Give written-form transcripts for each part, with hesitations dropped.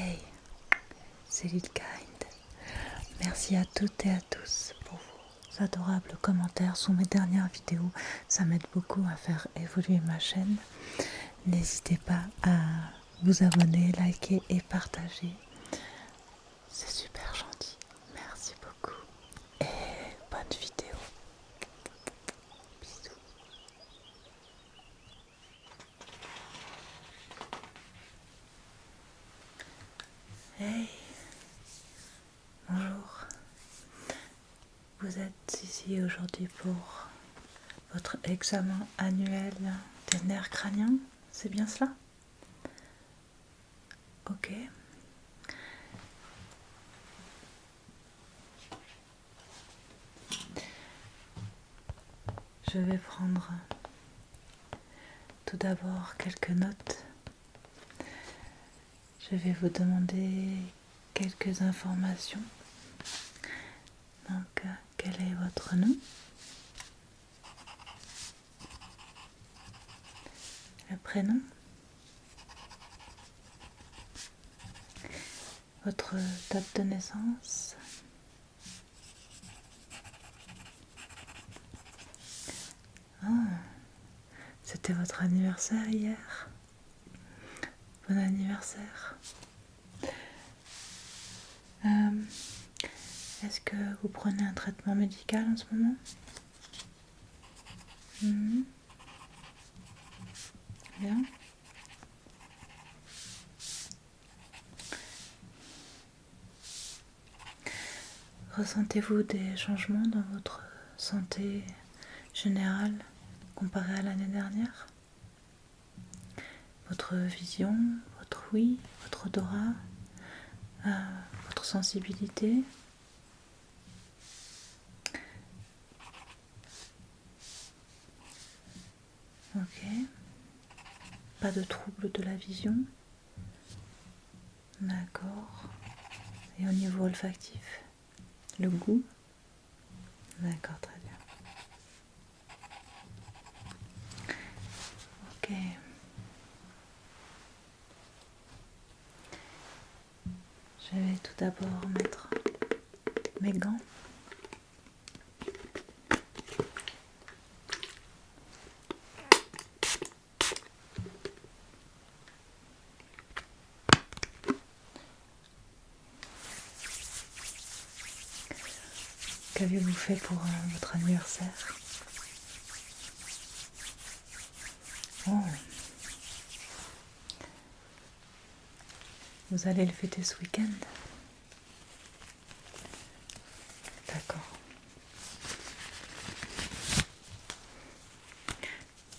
Hey, c'est Lilkind. Merci à toutes et à tous pour vos adorables commentaires sous mes dernières vidéos. Ça m'aide beaucoup à faire évoluer ma chaîne. N'hésitez pas à vous abonner, liker et partager. C'est super gentil. Merci beaucoup. Et bonne vidéo. Bisous. Hey, bonjour. Vous êtes ici aujourd'hui pour votre examen annuel des nerfs crâniens, c'est bien cela? Ok. Je vais prendre tout d'abord quelques notes. Je vais vous demander quelques informations. Donc, quel est votre nom? Le prénom? Votre date de naissance? Ah, c'était votre anniversaire hier. Bon anniversaire. Est-ce que vous prenez un traitement médical en ce moment? Bien. Ressentez-vous des changements dans votre santé générale comparé à l'année dernière? Votre vision, votre ouïe, votre odorat, votre sensibilité? Ok. Pas de trouble de la vision? D'accord. Et au niveau olfactif? Le goût? D'accord, très bien. Ok. Je vais tout d'abord mettre mes gants. Qu'avez-vous fait pour votre anniversaire? Oh. Vous allez le fêter ce week-end? D'accord.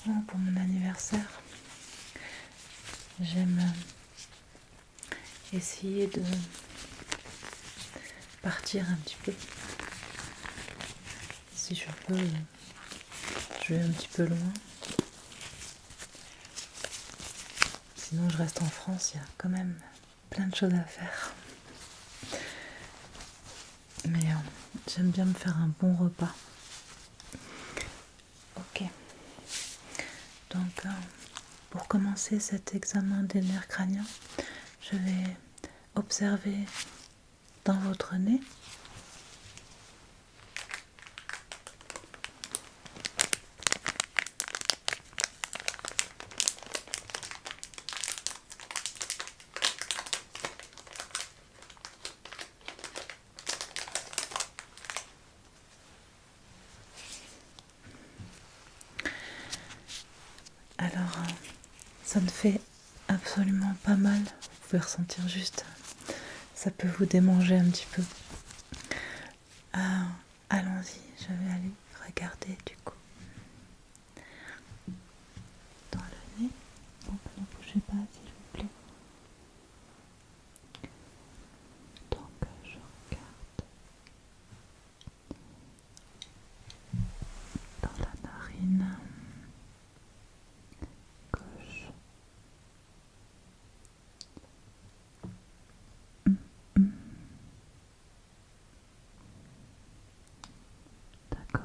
Oh, pour mon anniversaire, j'aime essayer de partir un petit peu. Si je peux, je vais un petit peu loin. Sinon, je reste en France, il y a quand même plein de choses à faire. Mais j'aime bien me faire un bon repas. Ok. Donc, pour commencer cet examen des nerfs crâniens, je vais observer dans votre nez. Alors, ça ne fait absolument pas mal. Vous pouvez ressentir juste, ça peut vous démanger un petit peu. Allons-y, je vais aller regarder du coup dans le nez. Donc ne bougez pas s'il vous plaît. Donc je regarde dans la narine gauche. D'accord.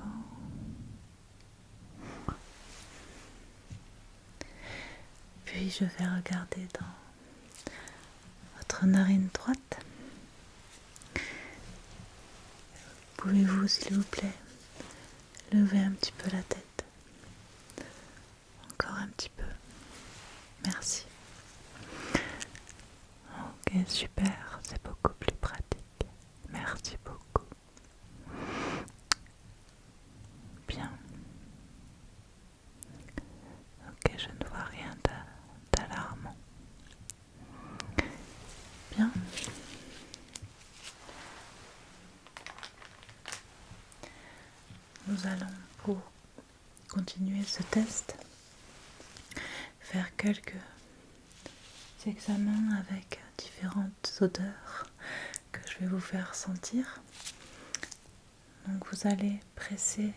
Puis je vais regarder dans votre votre narine droite. Pouvez-vous, s'il vous plaît, lever un petit peu la tête? Encore un petit peu. Merci. Ok, super, c'est beaucoup plus pratique. Merci beaucoup. Bien. Ok, je ne vois rien d'alarmant. Bien. Nous allons, pour continuer ce test, faire quelques examens avec différentes odeurs que je vais vous faire sentir. Donc vous allez presser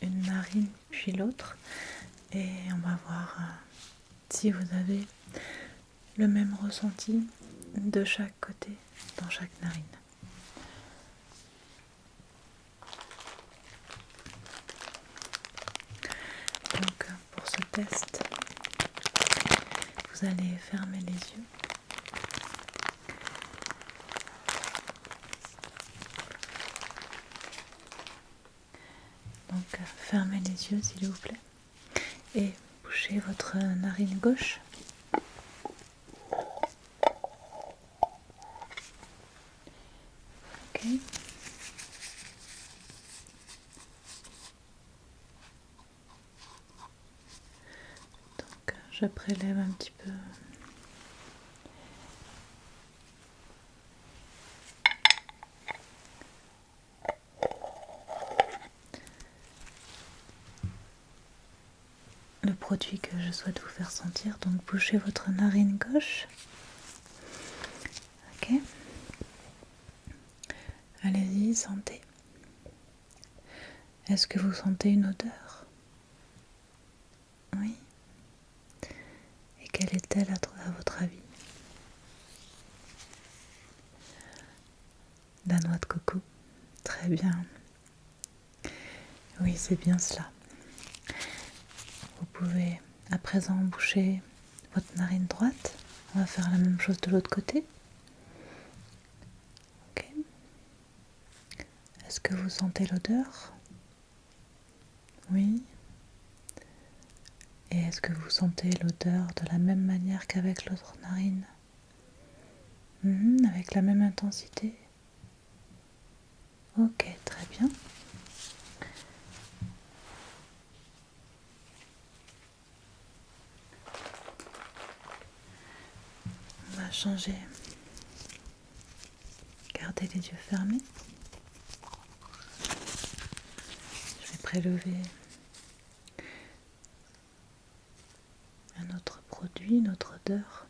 une narine puis l'autre et on va voir si vous avez le même ressenti de chaque côté dans chaque narine. Donc pour ce test, vous allez fermer les yeux. Donc fermez les yeux s'il vous plaît et bouchez votre narine gauche. Ok. Donc je prélève un petit peu. Le produit que je souhaite vous faire sentir. Donc bouchez votre narine gauche. Ok. Allez-y, sentez. Est-ce que vous sentez une odeur? Oui. Et quelle est-elle à votre avis? La noix de coco. Très bien. Oui, c'est bien cela. Vous pouvez à présent boucher votre narine droite. On va faire la même chose de l'autre côté. Ok. Est-ce que vous sentez l'odeur? Oui. Et est-ce que vous sentez l'odeur de la même manière qu'avec l'autre narine? Avec la même intensité? Ok, très bien. On va changer. Gardez les yeux fermés. Je vais prélever un autre produit, une autre odeur.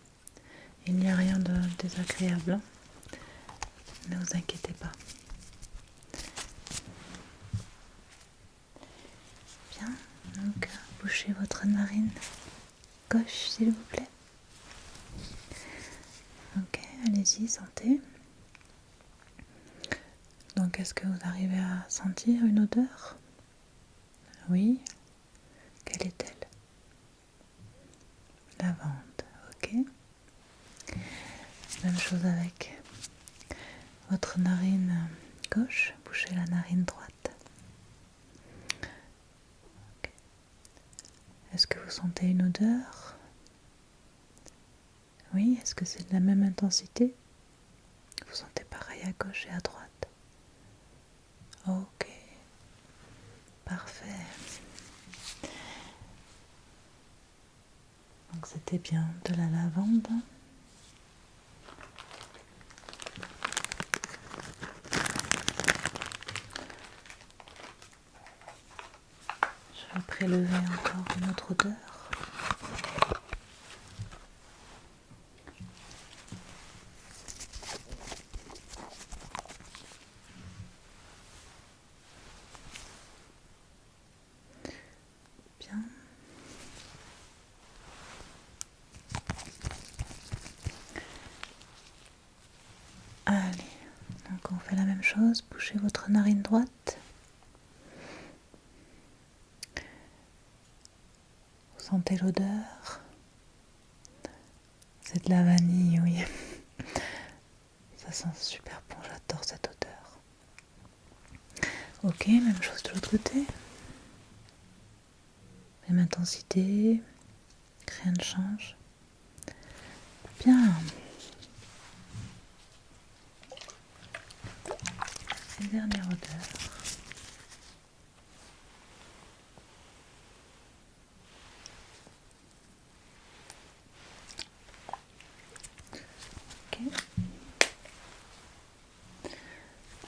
Il n'y a rien de désagréable. Ne vous inquiétez pas. Bien, donc bouchez votre narine gauche s'il vous plaît. Ok, allez-y, sentez. Donc est-ce que vous arrivez à sentir une odeur? Oui. Quelle est-elle? Lavande, ok. Même chose avec votre narine gauche, bouchez la narine droite. Okay. Est-ce que vous sentez une odeur? Oui, est-ce que c'est de la même intensité? Vous sentez pareil à gauche et à droite? Ok, parfait. Donc c'était bien de la lavande. Je vais prélever encore une autre odeur. Bien. Allez, donc on fait la même chose, bouchez votre narine droite. Vous sentez l'odeur? C'est de la vanille, oui. Ça sent super bon, j'adore cette odeur. Ok, même chose de l'autre côté. Même intensité, rien ne change. Bien. Une dernière odeur. Ok.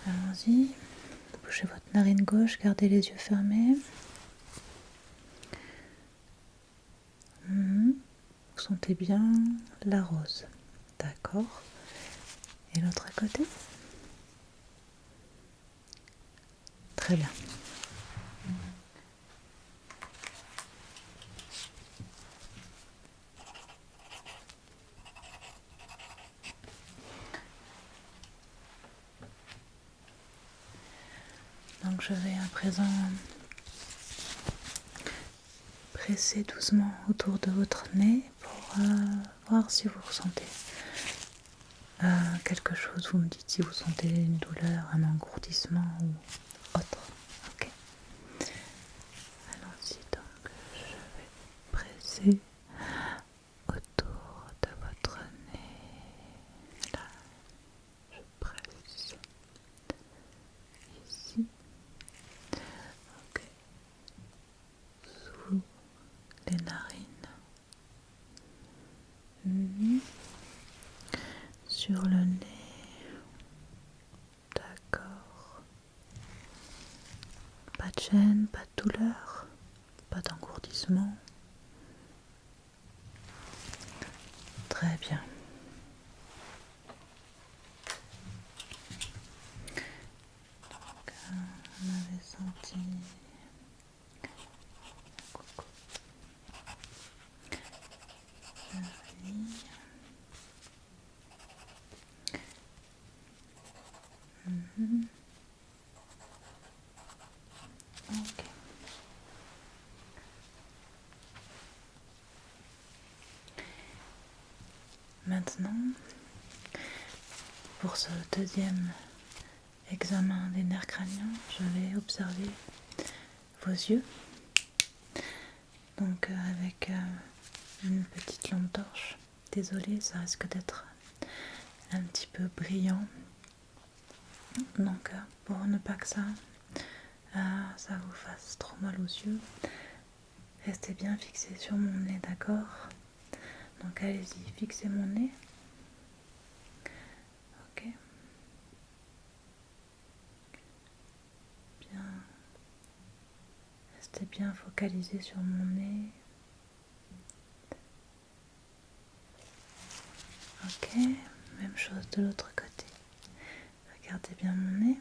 Allons-y. Bougez votre narine gauche, gardez les yeux fermés. Vous sentez bien la rose. D'accord. Et l'autre côté? Très bien. Donc je vais à présent presser doucement autour de votre nez pour voir si vous ressentez quelque chose. Vous me dites si vous sentez une douleur, un engourdissement ou autre. Ok. Allons-y, donc je vais presser autour de votre nez. Là, je presse ici. Ok. Sous les narines. Sur le nez. D'accord. Pas de gêne, pas de douleur, pas d'engourdissement. Très bien. Donc, on avait senti coucou. Ok. Maintenant, pour ce deuxième examen des nerfs crâniens, je vais observer vos yeux. Donc avec une petite lampe torche. Désolée, ça risque d'être un petit peu brillant. Donc pour ne pas que ça vous fasse trop mal aux yeux, restez bien fixé sur mon nez, d'accord? Donc allez-y, fixez mon nez. Ok. Bien. Restez bien focalisé sur mon nez. Ok. Même chose de l'autre côté. Regardez bien mon nez.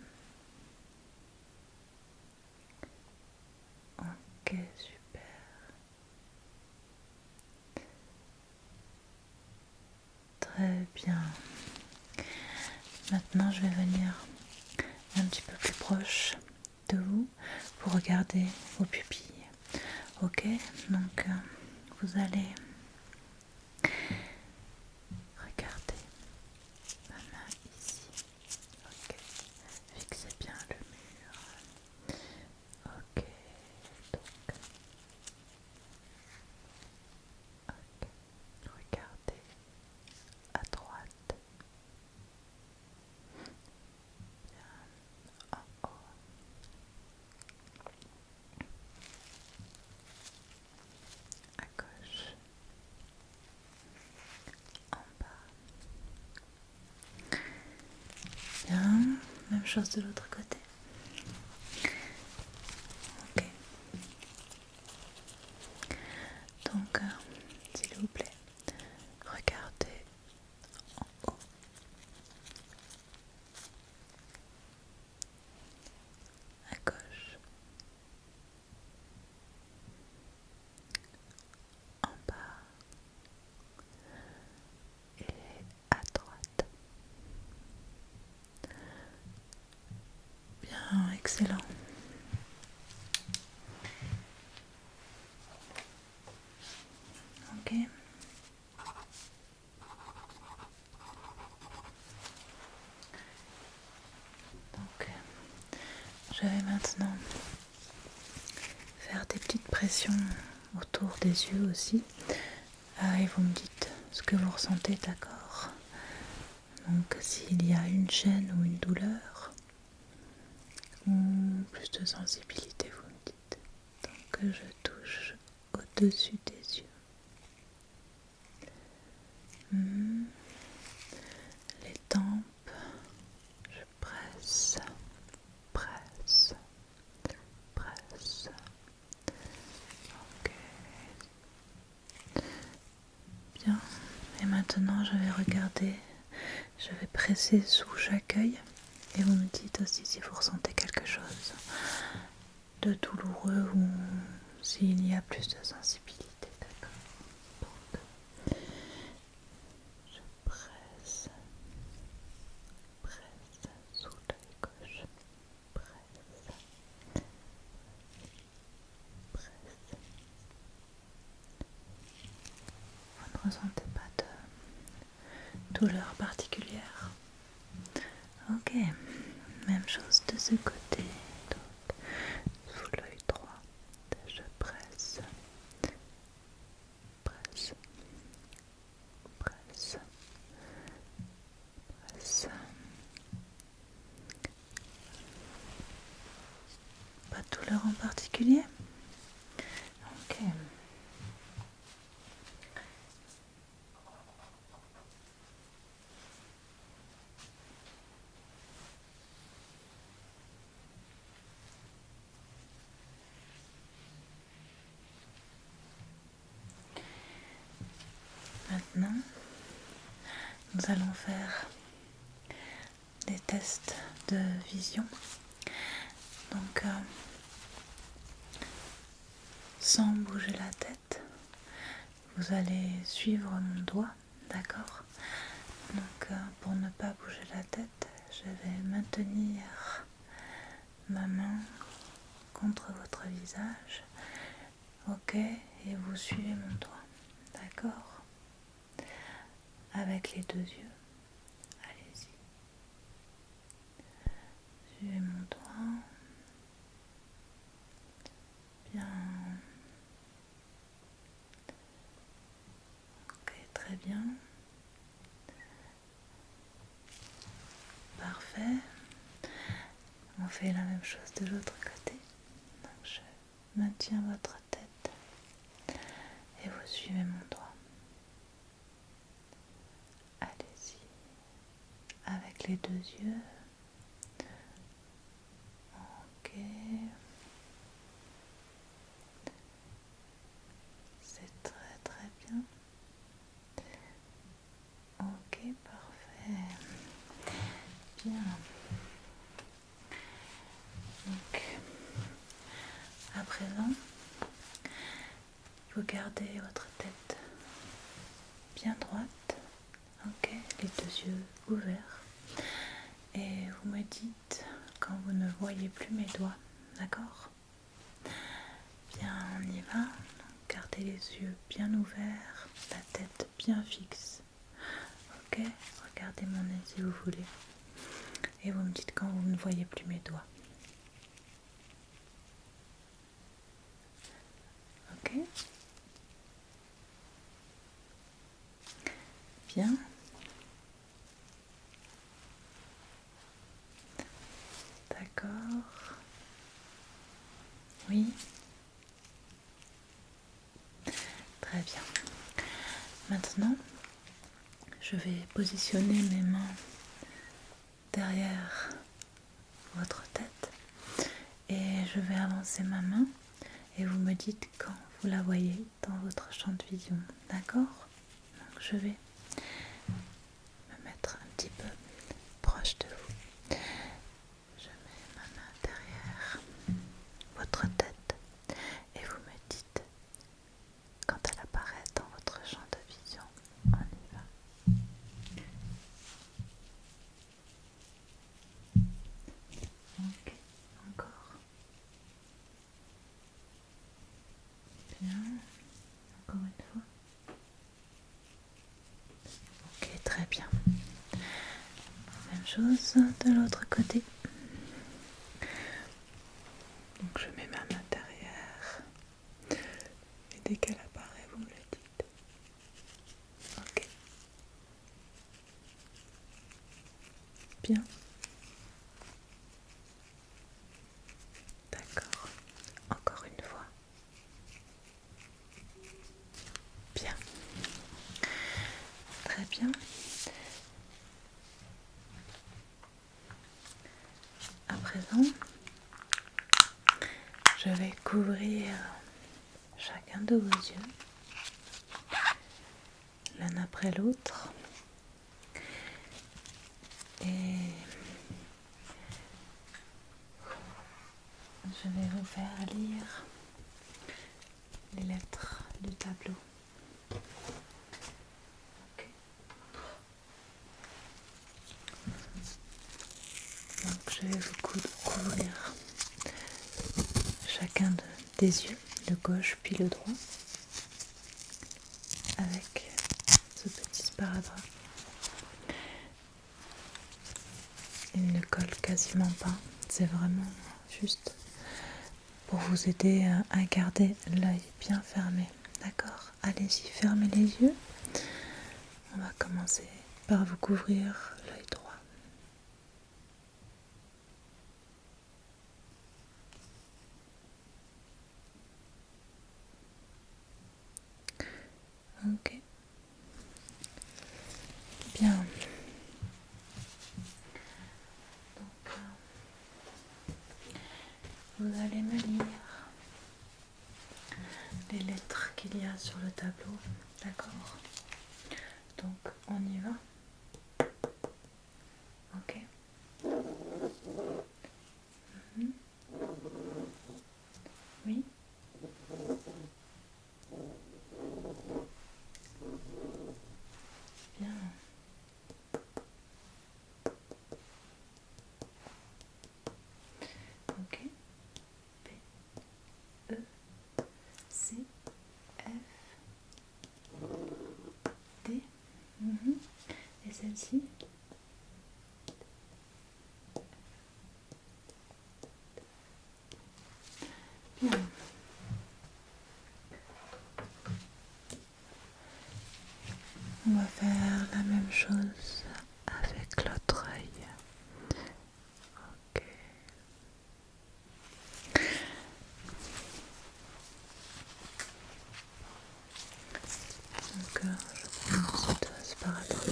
Ok, super. Très bien. Maintenant, je vais venir un petit peu plus proche de vous pour regarder vos pupilles. Ok, donc vous allez regarder ma main ici. Ok, fixez bien le mur. Ok, donc regardez à droite. Bien en haut. À gauche. En bas. Bien, même chose de l'autre côté. Ok. Donc, s'il vous plaît, regardez en haut, à gauche, en bas et à droite. Bien, excellent. Ok. je vais maintenant faire des petites pressions autour des yeux aussi. Et vous me dites ce que vous ressentez, d'accord? Donc s'il y a une gêne ou une douleur ou plus de sensibilité, vous me dites. Donc je touche au-dessus des yeux. Les tempes, je presse, presse, presse. Ok. Bien. Et maintenant je vais regarder, je vais presser sous chaque œil et vous me dites aussi si vous ressentez quelque chose de douloureux ou s'il y a plus de sensibilité. D'accord. Donc, je presse, presse sous l'œil gauche, presse, presse. Vous ne ressentez pas de douleur particulière? Ok, même chose de ce côté. Donc, sous l'œil droit, je presse, presse, presse, presse. Pas de douleur en particulier? Ok. Maintenant, nous allons faire des tests de vision. Donc, sans bouger la tête, vous allez suivre mon doigt, d'accord? Donc, pour ne pas bouger la tête, je vais maintenir ma main contre votre visage. Ok, et vous suivez mon doigt, d'accord? Avec les deux yeux. Allez-y. Suivez mon doigt. Bien. Ok, très bien. Parfait. On fait la même chose de l'autre côté. Donc je maintiens votre tête et vous suivez mon doigt. Allez-y. Avec les deux yeux. Ok. C'est très très bien. Ok, parfait. Bien. Donc, à présent, vous gardez votre tête bien droite. Ok, les deux yeux ouverts. Et vous me dites quand vous ne voyez plus mes doigts, d'accord? Bien, on y va. Donc, gardez les yeux bien ouverts, la tête bien fixe. Ok, regardez mon nez si vous voulez. Et vous me dites quand vous ne voyez plus mes doigts. Ok? Bien. D'accord. Oui. Très bien. Maintenant, je vais positionner mes mains derrière votre tête et je vais avancer ma main et vous me dites quand vous la voyez dans votre champ de vision. D'accord? Donc je vais me mettre un petit peu proche de vous. Je mets ma main derrière votre tête et vous me dites quand elle apparaît dans votre champ de vision. On y va. Ok, encore. Bien, encore une fois. Ok, très bien. Même chose de l'autre côté. Bien. D'accord. Encore une fois. Bien. Très bien. À présent, je vais couvrir chacun de vos yeux, l'un après l'autre, et je vais vous faire lire les lettres du tableau. Okay. Donc je vais vous couvrir chacun des yeux, le gauche puis le droit, avec ce petit sparadrap. Il ne colle quasiment pas, c'est vraiment juste pour vous aider à garder l'œil bien fermé. D'accord? Allez-y, fermez les yeux. On va commencer par vous couvrir l'œil droit. Ok. Bien. Donc, vous allez me lire les lettres qu'il y a sur le tableau. D'accord? Donc, on y va. Ok. Oui. Bien. Ok. P, E, C, F, D. Et celle-ci? Bien. On va faire la même chose avec l'autre œil. Ok. Donc, je prends un morceau de sparadrap.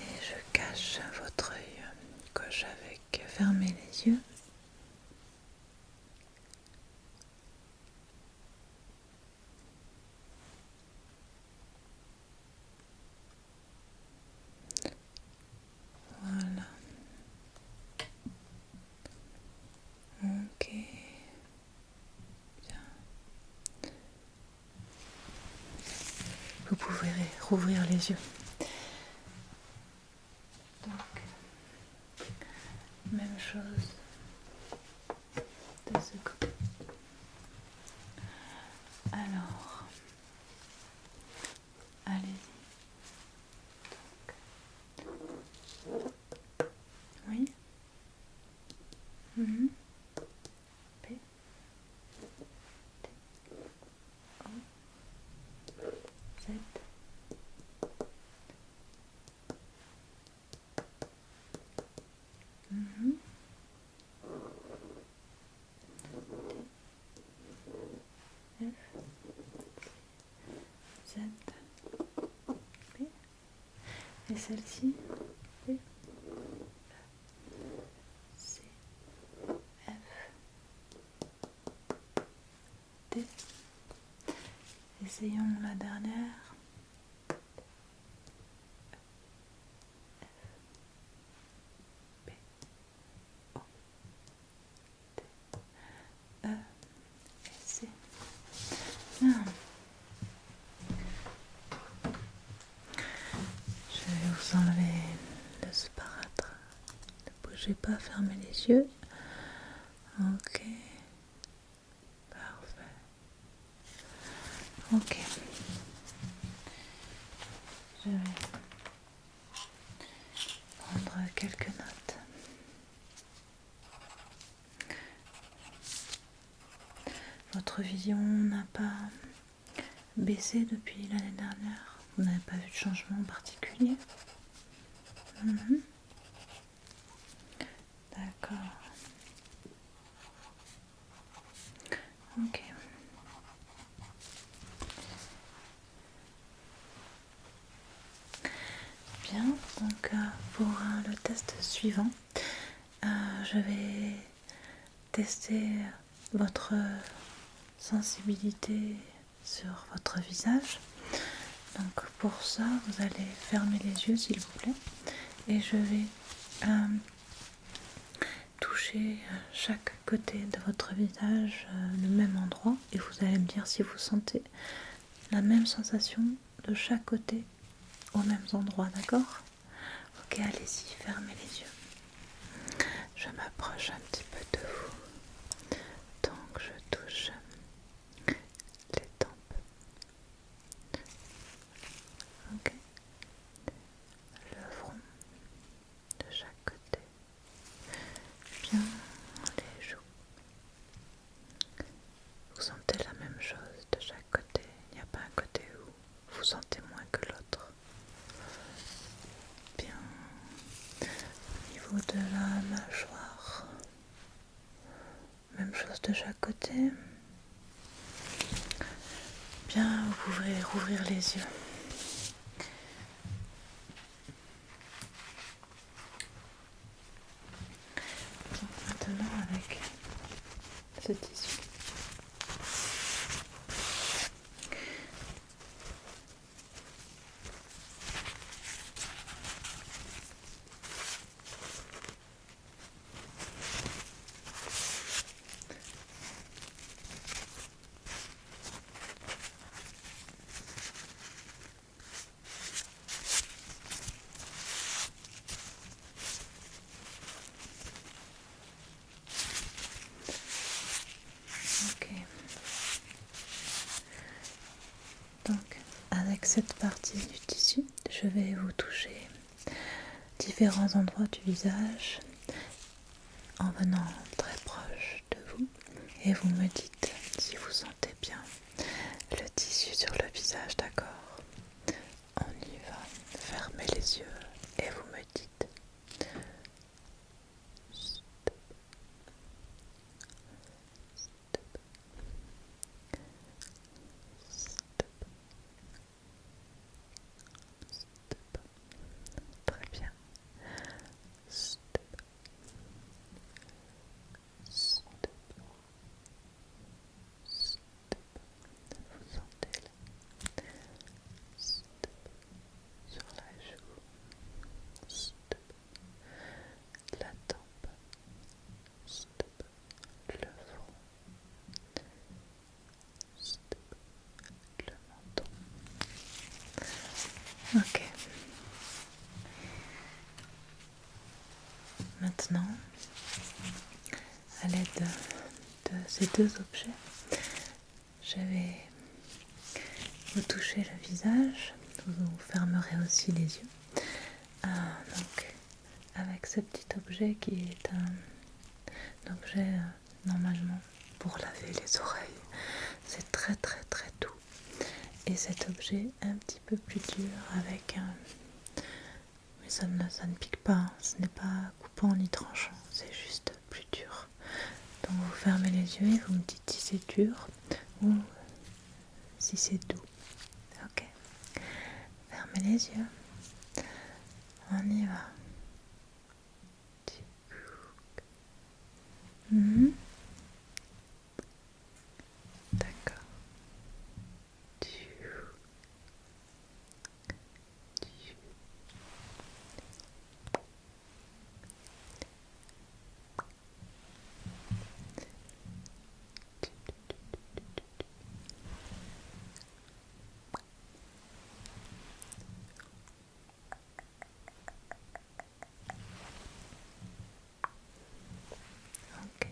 Et je cache votre œil gauche avec fermer les yeux. Voilà. Ok. Bien. Vous pouvez rouvrir les yeux. Donc, même chose de ce côté. Alors, allez-y. Oui. P, T, O, Z. F, Z, P. Et celle-ci? P, C, F, D. Essayons la dernière. P, O, T, E et C. Bien. Je vais vous enlever le sparadrap. Ne bougez pas, fermez les yeux. Ok. Parfait. Ok. Je vais prendre quelques notes. Votre vision n'a pas baissé depuis l'année dernière? Vous n'avez pas vu de changement particulier? D'accord. Ok. Bien, donc pour le test suivant, je vais tester votre sensibilité sur votre visage. Donc pour ça, vous allez fermer les yeux s'il vous plaît et je vais toucher chaque côté de votre visage, le même endroit, et vous allez me dire si vous sentez la même sensation de chaque côté aux mêmes endroits, d'accord? Ok, allez-y, fermez les yeux. Je m'approche un petit peu de vous, donc je touche les tempes. Ok, le front de chaque côté, bien les joues. Vous sentez la même chose de chaque côté, il n'y a pas un côté où vous sentez moins que l'autre. Bien, au niveau de la mâchoire, même chose de chaque côté. Bien, vous pouvez rouvrir les yeux. Donc maintenant avec ce tissu, ok. Donc avec cette partie du tissu, je vais vous toucher différents endroits du visage en venant très proche de vous et vous me dites si vous sentez bien le tissu sur le visage, d'accord? On y va, fermez les yeux et vous me dites stop, stop, stop, stop. Très bien. Stop, stop, stop. Vous sentez là. Stop sur la joue. Stop la tempe. Stop le front. Stop le menton. Ok. Maintenant, à l'aide de ces deux objets, je vais vous toucher le visage. Vous fermerez aussi les yeux. Donc, avec ce petit objet qui est un objet normalement pour laver les oreilles. C'est très très très doux. Et cet objet un petit peu plus dur avec un... Mais ça ne pique pas, hein. Ce n'est pas coupant ni tranchant, c'est juste plus dur. Donc vous fermez les yeux et vous me dites si c'est dur ou si c'est doux. Ok. Fermez les yeux. On y va. D'accord. Ok.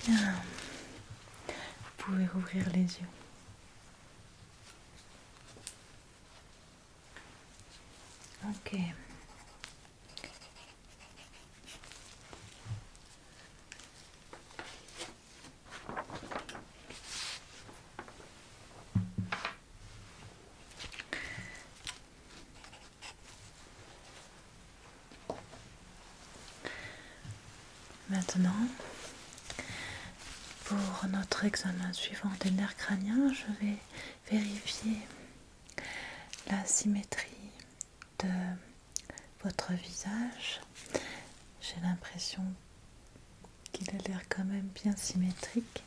Bien. Vous pouvez rouvrir les yeux. Ok. Maintenant, pour notre examen suivant des nerfs crâniens, je vais vérifier la symétrie de votre visage. J'ai l'impression qu'il a l'air quand même bien symétrique,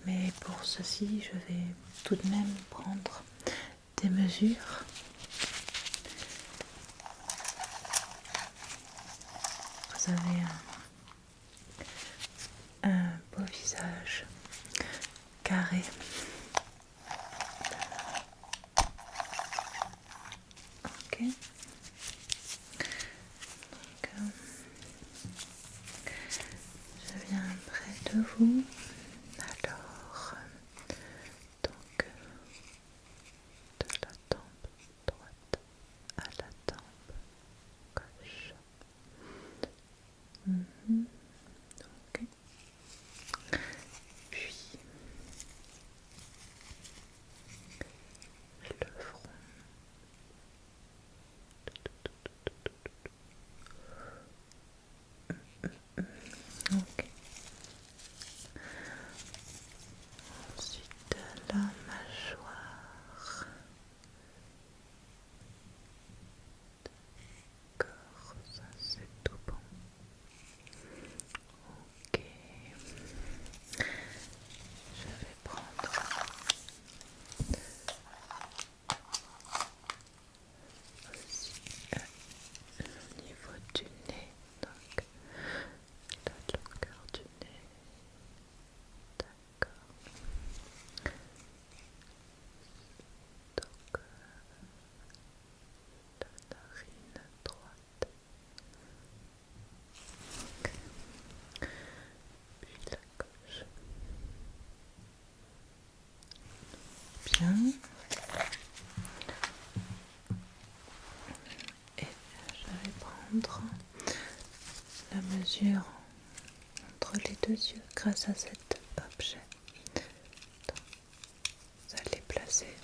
mais pour ceci, je vais tout de même prendre des mesures. Vous avez un beau visage carré. Ok. Donc, je viens près de vous. Alors, donc, de la tempe droite à la tempe gauche. Ok. Puis le front. Ok. Ensuite la mâchoire. D'accord, ça c'est tout bon. Ok. Je vais prendre aussi au niveau du nez, donc la longueur du nez. D'accord. Donc la narine droite, puis la gauche. Bien. Et je vais prendre la mesure entre les deux yeux grâce à cet objet. Donc, vous allez placer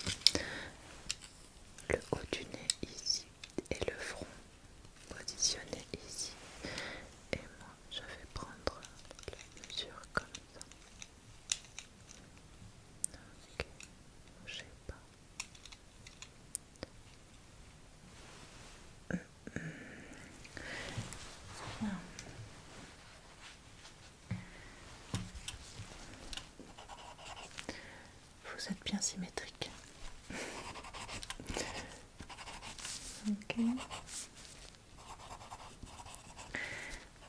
le haut du nez ici et le front positionné ici. Et moi, je vais prendre la mesure comme ça. Ok, bougez pas. Bien. Vous êtes bien symétrique. Ok.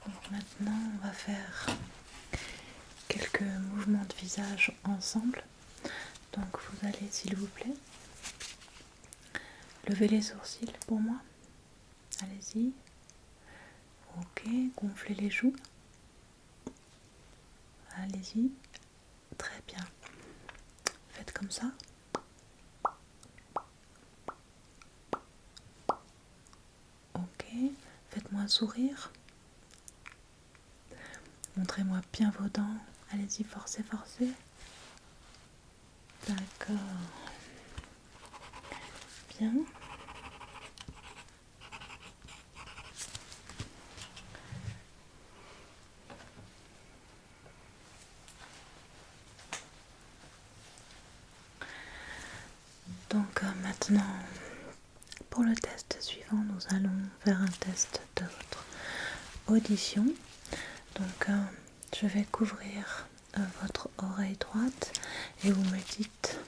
Donc maintenant, on va faire quelques mouvements de visage ensemble. Donc vous allez, s'il vous plaît, lever les sourcils pour moi. Allez-y. Ok, gonflez les joues. Allez-y. Très bien. Faites comme ça. Ok. Faites-moi un sourire. Montrez-moi bien vos dents. Allez-y, forcez, forcez. D'accord. Bien. Donc maintenant, pour le test suivant, nous allons faire un test de votre audition. Donc je vais couvrir votre oreille droite et vous me dites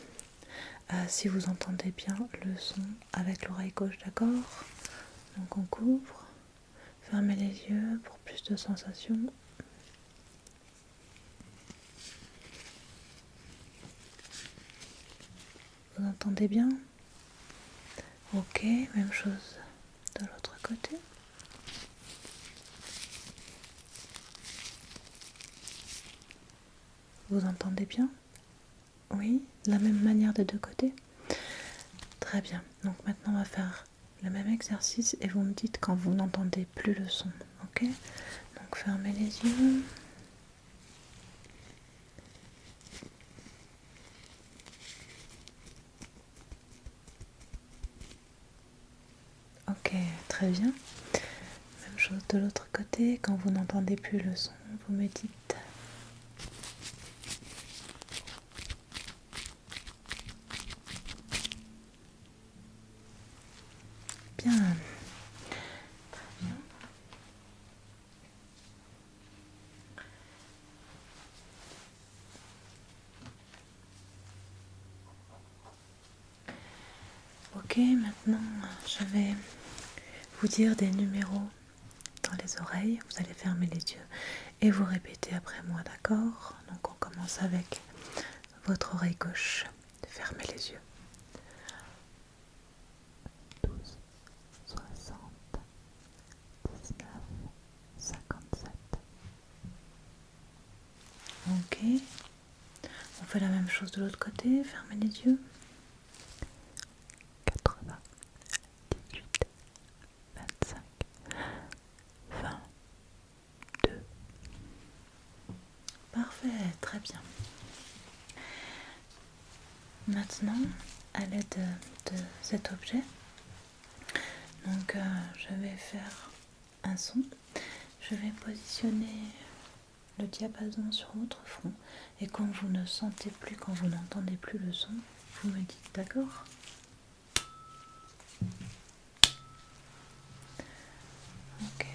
si vous entendez bien le son avec l'oreille gauche, d'accord? Donc on couvre, fermez les yeux pour plus de sensations. Vous entendez bien? Ok, même chose de l'autre côté. Vous entendez bien? Oui, de la même manière des deux côtés? Très bien, donc maintenant on va faire le même exercice et vous me dites quand vous n'entendez plus le son, ok? Donc fermez les yeux. Ok, très bien. Même chose de l'autre côté. Quand vous n'entendez plus le son, vous me dites. Bien. Très bien. Ok, maintenant je vais vous dire des numéros dans les oreilles. Vous allez fermer les yeux et vous répétez après moi, d'accord? Donc on commence avec votre oreille gauche. Fermez les yeux. 12, 60, 19, 57. Ok. On fait la même chose de l'autre côté. Fermez les yeux. 80, 18, 25, 22. Parfait, très bien. Maintenant, à l'aide de cet objet, donc je vais faire un son. Je vais positionner le diapason sur votre front et quand vous ne sentez plus, quand vous n'entendez plus le son, vous me dites, d'accord? Ok.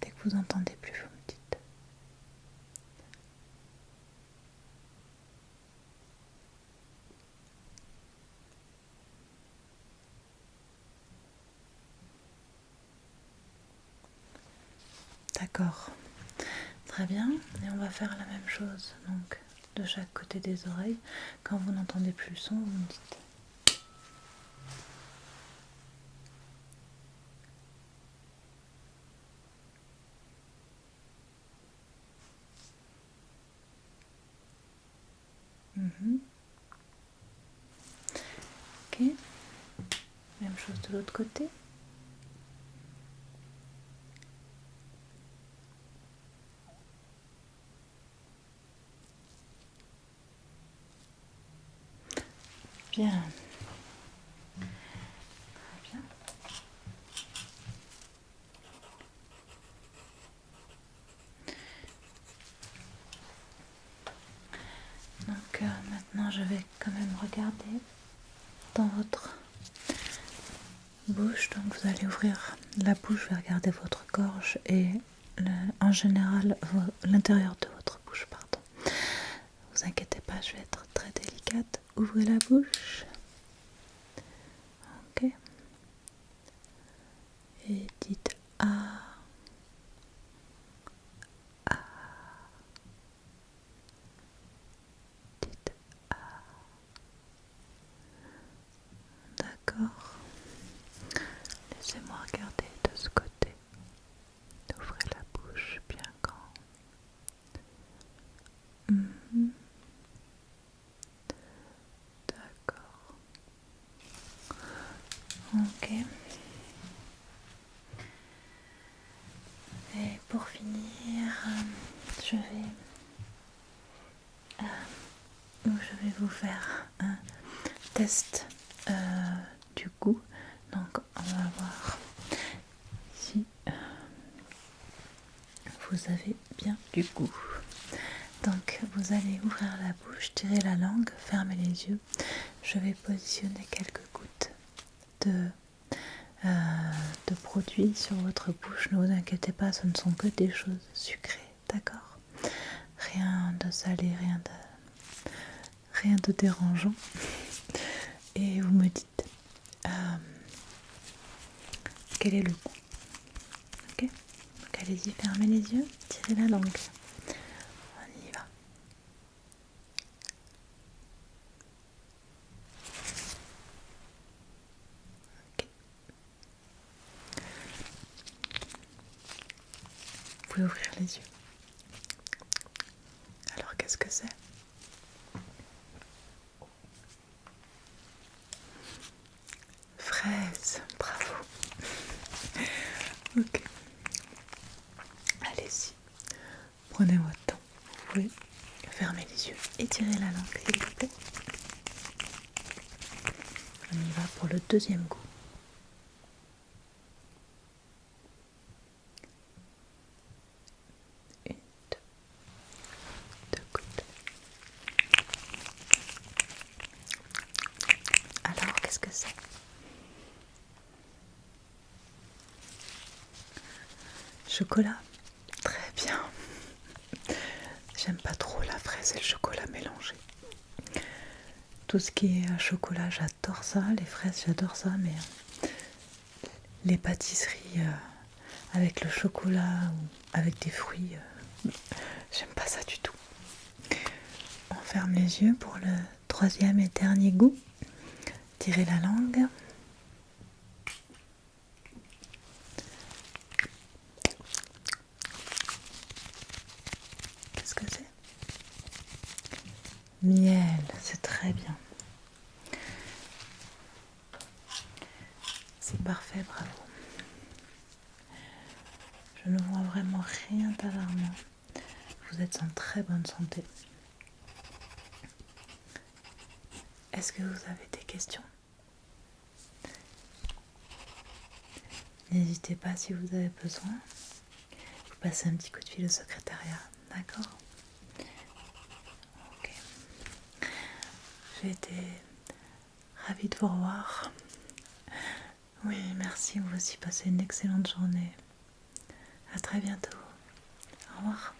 Dès que vous entendez plus, vous me dites. D'accord. Très bien. Et on va faire la même chose, donc de chaque côté des oreilles. Quand vous n'entendez plus le son, vous me dites. Ok. Même chose de l'autre côté. Bien. Très bien. Donc maintenant je vais quand même regarder dans votre bouche. Donc vous allez ouvrir la bouche, je vais regarder votre gorge et en général l'intérieur de votre bouche, pardon. Vous inquiétez pas, je vais être très délicate. Ouvrez la bouche. Ok. Et dites ah. Ah. Dites ah. D'accord. Laissez-moi regarder de ce côté. Ouvrez la bouche bien grand. D'accord. Ok. Et pour finir, je vais vous faire un test du goût. Donc on va voir si vous avez bien du goût. Donc vous allez ouvrir la bouche, tirer la langue, fermer les yeux. Je vais positionner quelques gouttes de produits sur votre bouche. Ne vous inquiétez pas, ce ne sont que des choses sucrées, d'accord? Rien de salé, rien de dérangeant. Et vous me dites quel est le goût. Ok? Donc allez-y, fermez les yeux, tirez la langue. On y va. Ok. Vous pouvez ouvrir les yeux. Alors qu'est-ce que c'est? Fraise, bravo. Ok. Allez-y, prenez votre temps. Vous pouvez fermer les yeux et tirer la langue, s'il vous plaît. On y va pour le deuxième goût. Chocolat? Très bien. J'aime pas trop la fraise et le chocolat mélangés. Tout ce qui est chocolat, j'adore ça. Les fraises, j'adore ça. Mais les pâtisseries avec le chocolat ou avec des fruits, j'aime pas ça du tout. On ferme les yeux pour le troisième et dernier goût. Tirez la langue. Qu'est-ce que c'est? Miel, c'est très bien. C'est parfait, bravo. Je ne vois vraiment rien d'alarmant. Vous êtes en très bonne santé. Est-ce que vous avez des questions? N'hésitez pas si vous avez besoin. Vous passez un petit coup de fil au secrétariat, d'accord? Ok. J'ai été ravie de vous revoir. Oui, merci, vous aussi passez une excellente journée. À très bientôt. Au revoir.